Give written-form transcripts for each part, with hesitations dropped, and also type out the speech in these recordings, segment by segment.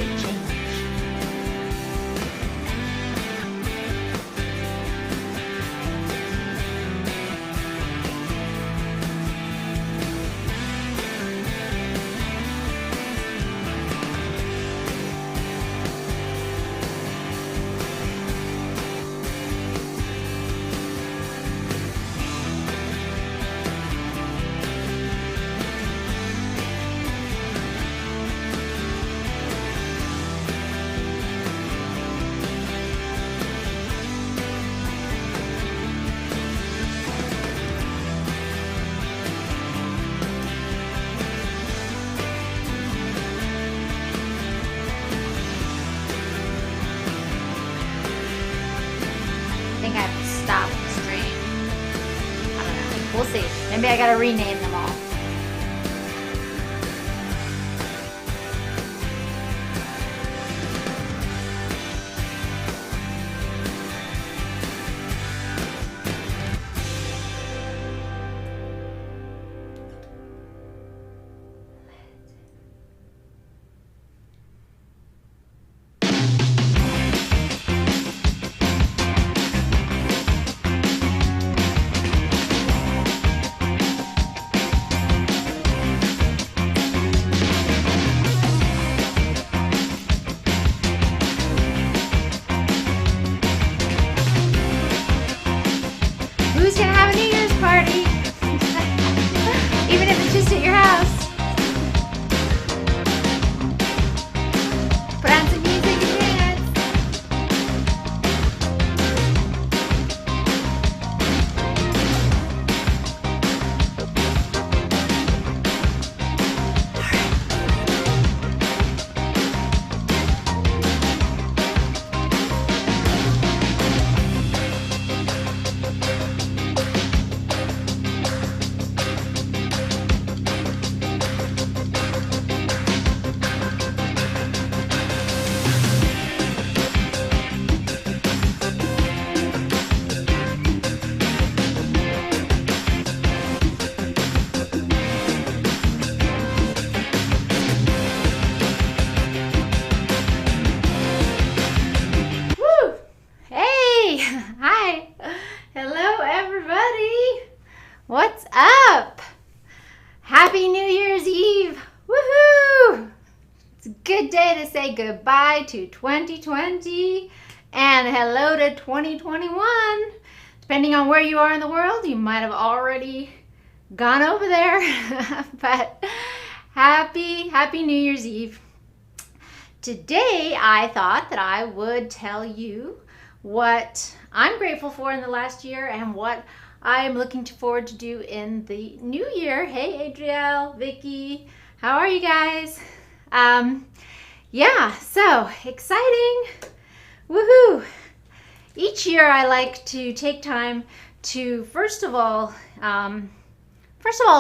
change. I think I have to stop the stream. I don't know. We'll see. Maybe I gotta rename them all. Who's gonna have a New Year's party? Even if it's just at your house. Put on some music and dance. Woo! Hey! Hi! Hello, everybody! What's up? Happy New Year's Eve! Woohoo! It's a good day to say goodbye to 2020 and hello to 2021. Depending on where you are in the world, you might have already gone over there. But happy New Year's Eve. Today, I thought that I would tell you what I'm grateful for in the last year and what I am looking forward to do in the new year. Hey, Adrielle, Vicky, how are you guys? Yeah, so exciting. Woohoo! Each year I like to take time to first of all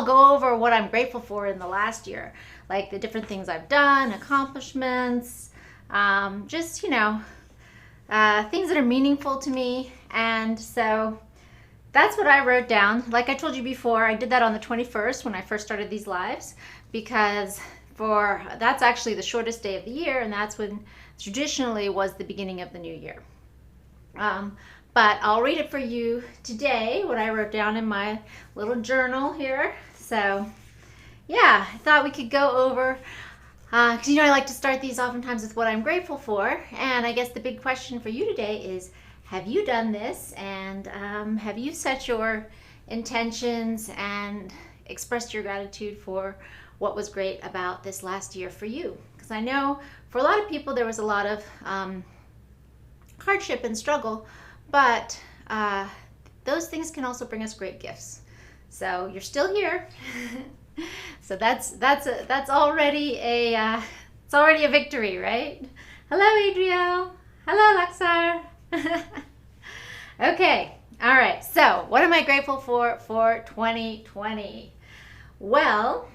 go over what I'm grateful for in the last year, like the different things I've done, accomplishments, just, things that are meaningful to me. And so that's what I wrote down. Like I told you before, I did that on the 21st when I first started these lives, because that's actually the shortest day of the year, and that's when traditionally was the beginning of the new year. But I'll read it for you today, what I wrote down in my little journal here. So yeah, I thought we could go over, because I like to start these oftentimes with what I'm grateful for. And I guess the big question for you today is, have you done this? And have you set your intentions and expressed your gratitude for what was great about this last year for you? Because I know for a lot of people there was a lot of hardship and struggle, but those things can also bring us great gifts. So you're still here. So that's already it's already a victory, right? Hello, Adrielle. Hello, Laxar. Okay. All right. So what am I grateful for 2020? Well,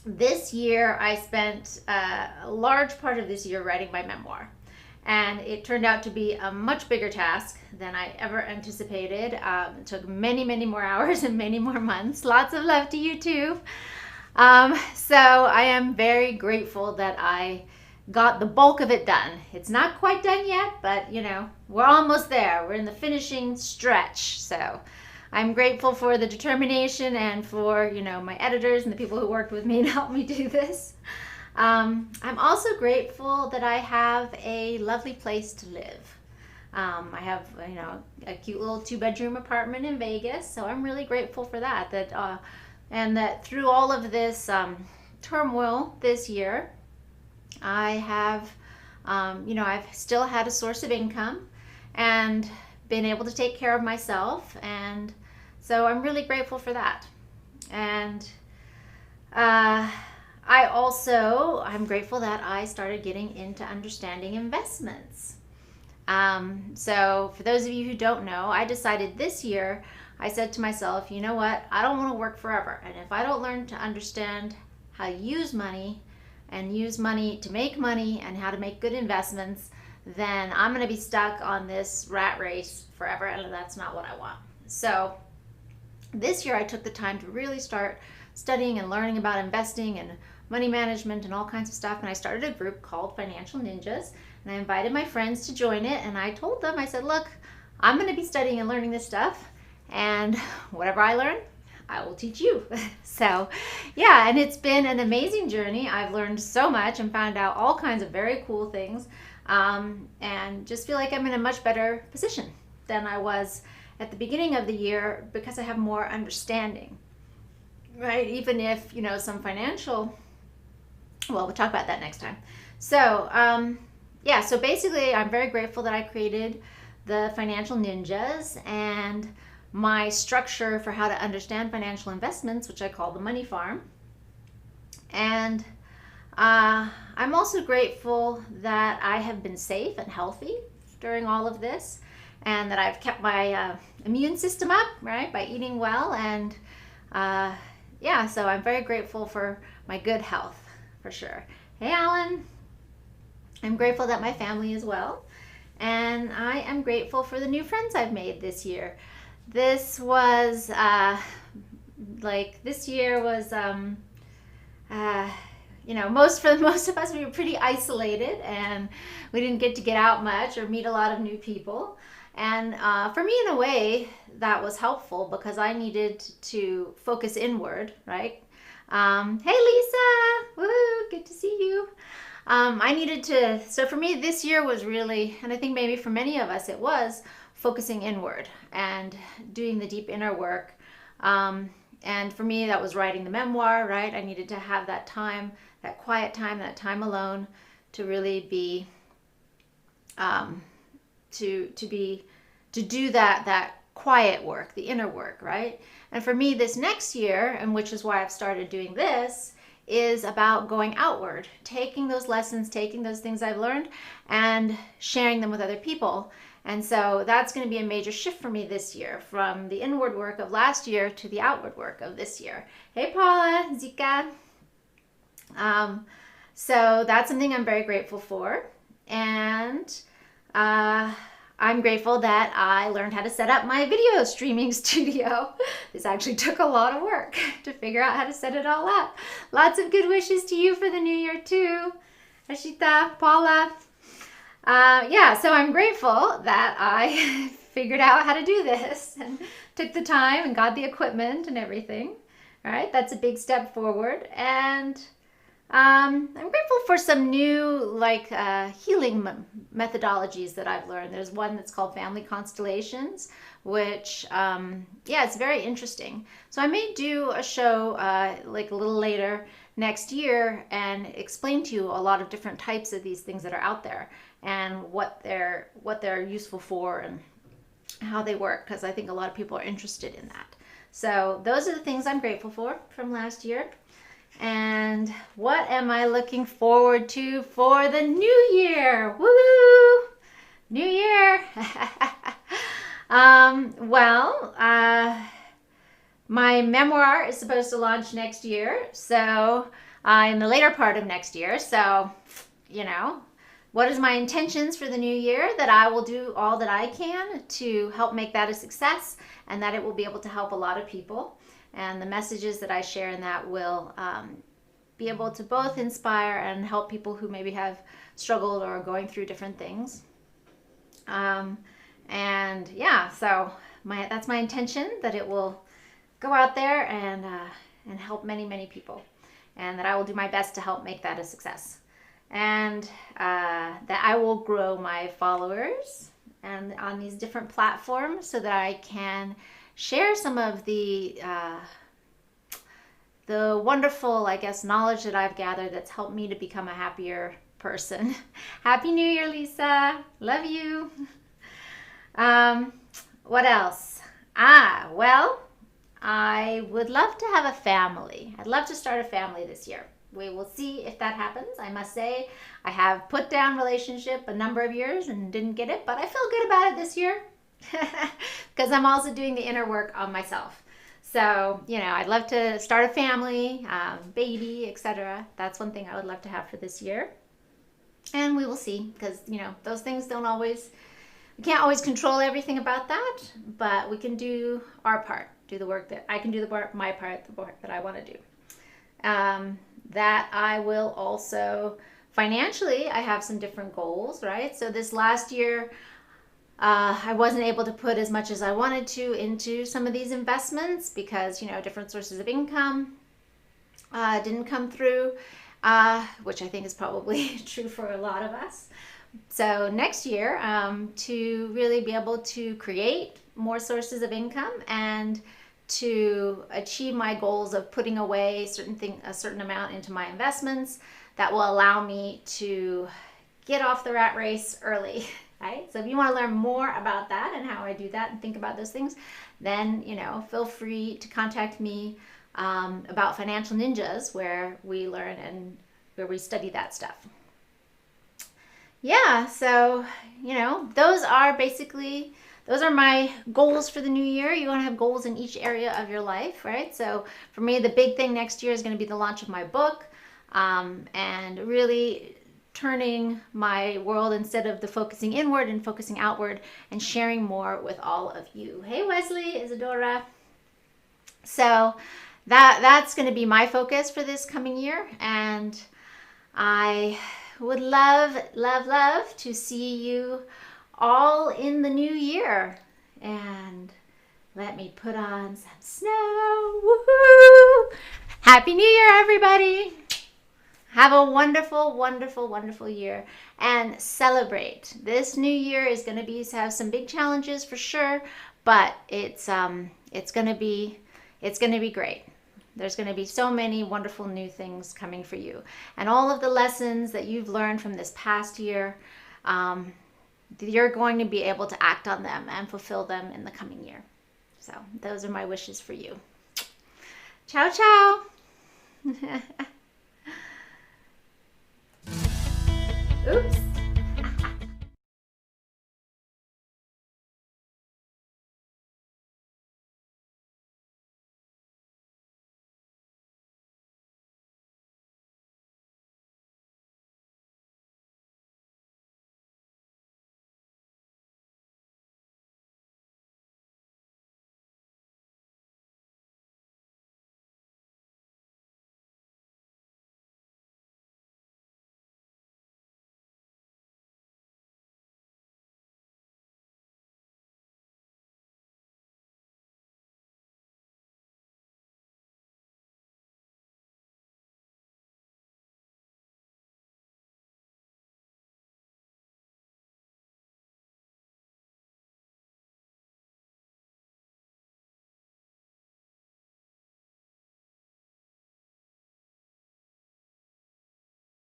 this year I spent a large part of this year writing my memoir. And it turned out to be a much bigger task than I ever anticipated. It took many, many more hours and many more months. Lots of love to you too. So I am very grateful that I got the bulk of it done. It's not quite done yet, but you know, we're almost there. We're in the finishing stretch. So I'm grateful for the determination and for, you know, my editors and the people who worked with me to help me do this. I'm also grateful that I have a lovely place to live. I have, you know, a cute little 2-bedroom apartment in Vegas, so I'm really grateful for that. And that through all of this turmoil this year, I have, you know, I've still had a source of income and been able to take care of myself, and so I'm really grateful for that. And I'm grateful that I started getting into understanding investments. So for those of you who don't know, I decided this year, I said to myself, you know what, I don't want to work forever. And if I don't learn to understand how to use money and use money to make money and how to make good investments, then I'm going to be stuck on this rat race forever, and that's not what I want. So this year I took the time to really start studying and learning about investing and money management and all kinds of stuff, and I started a group called Financial Ninjas, and I invited my friends to join it, and I told them, I said, look, I'm going to be studying and learning this stuff, and whatever I learn, I will teach you. So yeah, and it's been an amazing journey. I've learned so much and found out all kinds of very cool things, and just feel like I'm in a much better position than I was at the beginning of the year because I have more understanding, right? Even if, you know, some financial, well, we'll talk about that next time. So yeah, so basically I'm very grateful that I created the Financial Ninjas and my structure for how to understand financial investments, which I call the Money Farm. And I'm also grateful that I have been safe and healthy during all of this, and that I've kept my immune system up, right, by eating well. And yeah, so I'm very grateful for my good health, for sure. Hey, Alan. I'm grateful that my family is well, and I am grateful for the new friends I've made this year. This was this year was you know, most of us, we were pretty isolated, and we didn't get to get out much or meet a lot of new people. And for me, in a way, that was helpful because I needed to focus inward, right? Hey, Lisa, woo, good to see you. I needed to, so for me, this year was really, and I think maybe for many of us, it was focusing inward and doing the deep inner work. And for me, that was writing the memoir, right? I needed to have that time, that quiet time, that time alone to really be, to do that quiet work, the inner work, right? And for me, this next year, and which is why I've started doing this, is about going outward, taking those lessons, taking those things I've learned and sharing them with other people. And so that's going to be a major shift for me this year, from the inward work of last year to the outward work of this year. Hey, Paula, Zika. So that's something I'm very grateful for. And I'm grateful that I learned how to set up my video streaming studio. This actually took a lot of work to figure out how to set it all up. Lots of good wishes to you for the new year too, Ashita, Paula. Yeah, so I'm grateful that I figured out how to do this and took the time and got the equipment and everything. All right, that's a big step forward. And I'm grateful for some new healing methodologies that I've learned. There's one that's called Family Constellations, which, yeah, it's very interesting. So I may do a show like a little later next year and explain to you a lot of different types of these things that are out there and what they're useful for and how they work, because I think a lot of people are interested in that. So those are the things I'm grateful for from last year. And what am I looking forward to for the new year? Woo! New year! My memoir is supposed to launch next year, so in the later part of next year. So, you know, what is my intentions for the new year? That I will do all that I can to help make that a success, and that it will be able to help a lot of people. And the messages that I share in that will be able to both inspire and help people who maybe have struggled or are going through different things. And yeah, so that's my intention, that it will go out there and help many, many people, and that I will do my best to help make that a success, and that I will grow my followers and on these different platforms so that I can share some of the wonderful, I guess, knowledge that I've gathered that's helped me to become a happier person. Happy New Year, Lisa. Love you. What else? Well, I would love to have a family. I'd love to start a family this year. We will see if that happens. I must say, I have put down relationship a number of years and didn't get it, but I feel good about it this year because I'm also doing the inner work on myself. So, I'd love to start a family, baby, etc. That's one thing I would love to have for this year. And we will see, because, those things we can't always control everything about that, but we can do our part, do the work that I can do, my part, the work that I want to do. That I will also, financially, I have some different goals, right? So this last year, I wasn't able to put as much as I wanted to into some of these investments because, different sources of income didn't come through, which I think is probably true for a lot of us. So next year, to really be able to create more sources of income and to achieve my goals of putting away a certain amount into my investments, that will allow me to get off the rat race early. Right? So if you want to learn more about that and how I do that and think about those things, then, feel free to contact me about Financial Ninjas, where we learn and where we study that stuff. Yeah, so, those are my goals for the new year. You want to have goals in each area of your life, right? So for me, the big thing next year is going to be the launch of my book, and really turning my world, instead of the focusing inward and focusing outward, and sharing more with all of you. Hey, Wesley, Isadora. So that's going to be my focus for this coming year, and I would love, love, love to see you all in the new year. And let me put on some snow. Woohoo! Happy New Year, everybody. Have a wonderful, wonderful, wonderful year, and celebrate. This new year is going to have some big challenges for sure, but it's going to be great. There's going to be so many wonderful new things coming for you, and all of the lessons that you've learned from this past year, you're going to be able to act on them and fulfill them in the coming year. So those are my wishes for you. Ciao, ciao.